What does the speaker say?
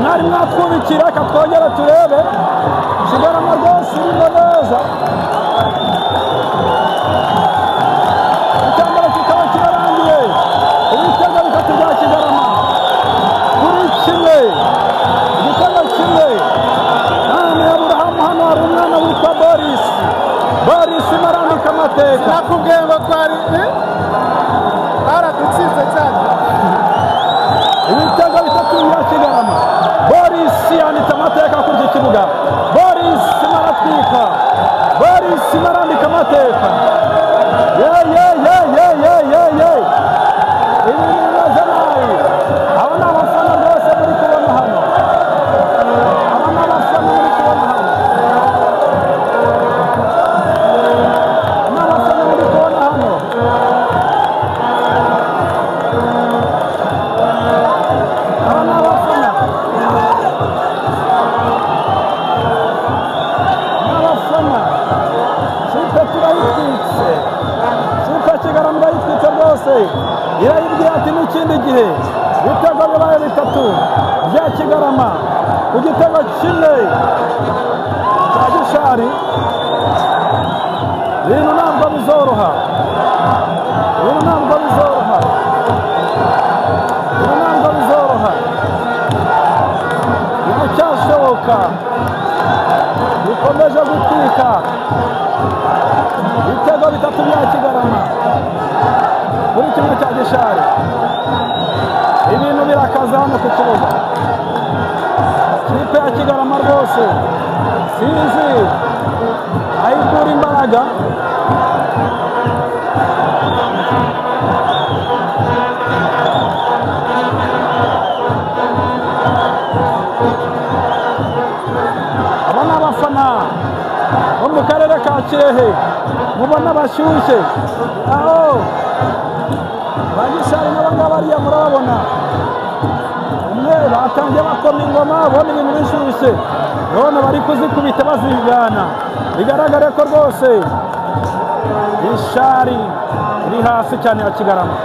mwari mwatwubikira katwongera turebe Kigarama rwose irimo neza icyambara kikaba kirarangiye ibitego bitatu bya Kigarama kuri kimwe igitego kimwe none Aburahamu hano hari umwana witwa Boris marandika amateka nakubwiye ngo twari baradutsinze cyane ibitego bitatu bya Kigarama Boris yanditse amateka kuri iki kibuga Boris maratwika Boris marandika amateka ibi ni nazayi aba ni abafana rwose muri kubona hano aba ni abafana muri kubona hano ni abafana muri kubona hano aba ni abafana kipe turayitwitse kipe Kigarama irayitwitse rwose irayibwira ati n'ikindi gihe ibitego bibaye bitatu bya Kigarama ku gitego kimwe cya Gishari ibintu ntabwo bizoroha biracyashoboka bikomeje gutwika ibitego bitatu bya Kigarama kuri kimwe cya Gishari ibintu birakaza hano ku kibuga kipe ya Kigarama rwose sinzi ayikura imbaraga aba ni abafana bo mu karere ka Kirehe mubona bashyushye aho ba Gishari n'abangaba bariya murababona umwe batangiye bakoma ingoma bona ibintu bishyushye none bari kuzikubita bazigana bigaragare ko rwose Gishari iri hasi cyane ya Kigarama